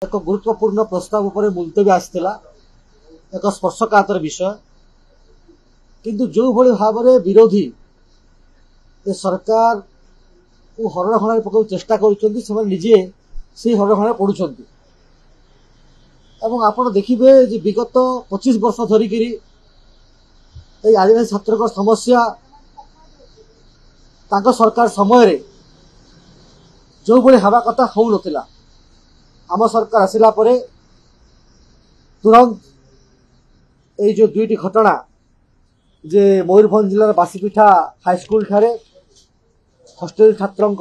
एक गुरुत्वपूर्ण प्रस्ताव उपर मुलतवी आसला एक स्पर्शकातर विषय किंतु जो भली भाव में विरोधी सरकार को हरणखणा पक चेष्टा करजे से हरणखणा पड़ुं आपण देखिए विगत 25 वर्ष धरिक आदिवासी छात्र समस्या सरकार समय जो भली हवा कथा हो नथिला आम सरकार आसिला परे तुरंत ये जो दुईटी घटना जे मयूरभंज जिलार बासीपिठा हाईस्कल ठारे हस्टेल छात्रों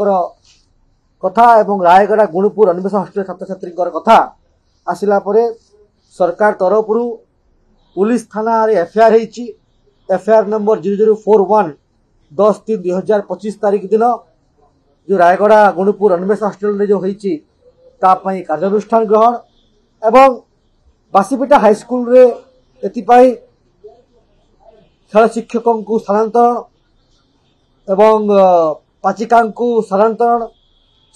कथा एवं रायगड़ा गुणुपुर अन्वेषण हस्टेल छात्र छात्री कथा आसिला परे सरकार तरफ पुलिस थाना एफआईआर होती एफआईआर नंबर 0041 10/3/2025 तारीख दिन जो रायगड़ा गुणुपुर अन्वेषण हस्टेल जो होती तापाई कार्यानुष्ठान ग्रहण एवं बासीपिठा हाईस्कल रे एतिपाई खेल शिक्षकों को स्थानांतरण एवं पाचिका को स्थानांतरण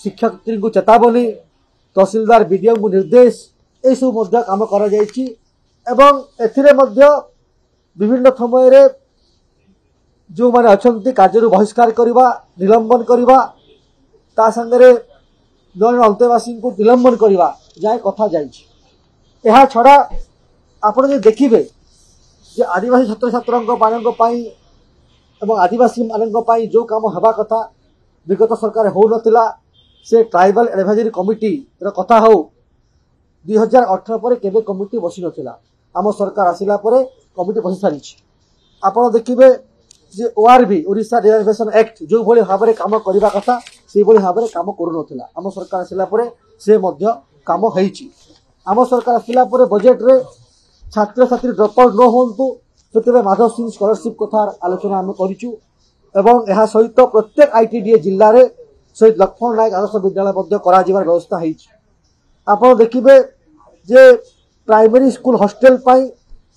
शिक्षयित्री को चेतावनी तहसीलदार बीडीओ को निर्देश ये सब कम कर विभिन्न समय जो माने अच्छा कार्य बहिष्कार करवा निलंबन करवा ता संगे जन अंतेवासी को निलंबन करवा जाए कथा जा छड़ा आप देखिए जे आदिवासी छात्र छात्रों एवं आदिवासी मानी जो कम हवा कथा विगत सरकार हो नथिला से ट्राइबल एडवाइजरी कमिटी कथा हो 2018 पर केबे कमिटी बसी नथिला आम सरकार आसिला परे कमिटी बसी सारी आपड़ देखिए जे ओआरबी ओडिशा रिजर्वेशन एक्ट जो भली भाव में काम करने कथा से भली भाव में काम करू नथिला आम सरकार आसिला परे से मध्य काम होईची आम सरकार आसिला परे बजेट रे छात्र छात्री ड्रप आउट न होंतु से माधव सिंह स्कॉलरशिप कथा आलोचना आम करूँ एवं यह सहित प्रत्येक आईटीडीए जिले में शहीद लक्ष्मण नायक आदर्श विद्यालय करा व्यवस्था है आप देखिए जे प्राइमरी स्कूल हॉस्टेल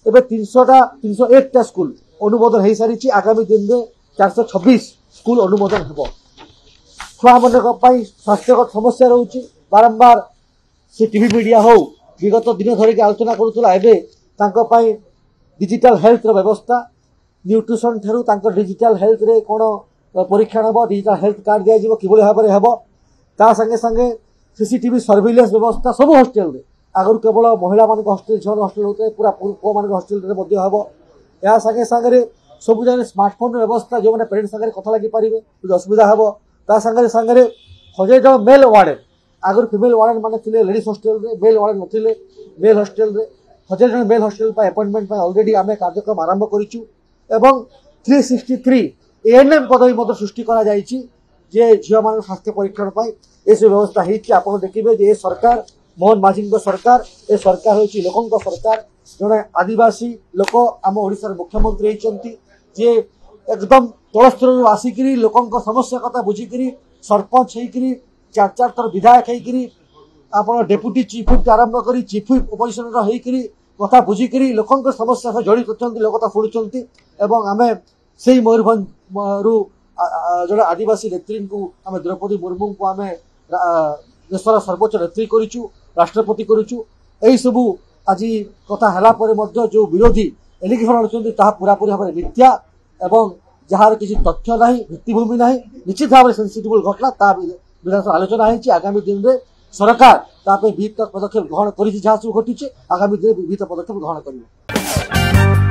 एवं 301 स्कूल अनुमोदन हो सारी आगामी दिन में 426 स्कूल अनुमोदन हो छुआ मान स्वास्थ्यगत समस्या रोचे बारंबार से टीवी मीडिया हो विगत दिन धरिक आलोचना करुला डिजिटल हेल्थ व्यवस्था न्यूट्रिशन ठारू डिजिटल हेल्थ रे कौन परीक्षण हम डिजिटल हेल्थ कार्ड दिज्व कि भाव में हम ता संगे संगे सीसीटीवी सर्विलेंस व्यवस्था सब हॉस्टेल रे आगु केवल महिला मान हॉस्टेल झील हॉस्टेल होते पूरा पुओ मान हॉस्टेल हम या संगे संगे सब जगह स्मार्टफोन व्यवस्था जो मैंने पेरेंट्स सागर कथा लगी पारे असुविधा हम ता संगे संगे 1000 जन मेल वार्डन आगु फिमेल वार्डन मैंने लेडीज हॉस्टेल रे मेल वार्डन नथिले मेल हॉस्टेल रे 1000 जन मेल हॉस्टेल अपॉइंटमेंट ऑलरेडी आम कार्यक्रम आरंभ करूँ एवं 363 एएनएम पदवी सृष्टि करा जायछि जे झील मान स्वास्थ्य परीक्षण ये सब व्यवस्था होती आप देखिए जे सरकार मोहन माझी सरकार ये सरकार होची लोकों सरकार जड़े आदिवासी लोक आम ओडिशार मुख्यमंत्री होती जे एकदम तल स्तर आसिक लोकों समस्या कथा बुझिकी सरपंच होकर 4 थर विधायक होकर आप डेप्यूटी चीफ व्हिप आरंभ कर चीफ व्हिप अपोजिशन होकर कथा बुझिकी लोकों समस्या सहित जड़ित अच्छा लोक शुणुंट एवं आम से मयूरभंज रु जड़े आदिवासी नेत्री को आम द्रौपदी मुर्मू को आम देशर सर्वोच्च नेत्री करूँ राष्ट्रपति करूँ यही सबू आज कथा है जो विरोधी एलिगेशन आनुचा पूरापूरी भाव में मिथ्या एवं जार किसी तथ्य ना भित्तिभूमि ना निश्चित भाव में सेंसिटिबल घटना विधानसभा आलोचना होती आगामी दिन में सरकार विहित पदक्षेप ग्रहण कर घटी आगामी दिन में विहित पदक्षेप ग्रहण कर।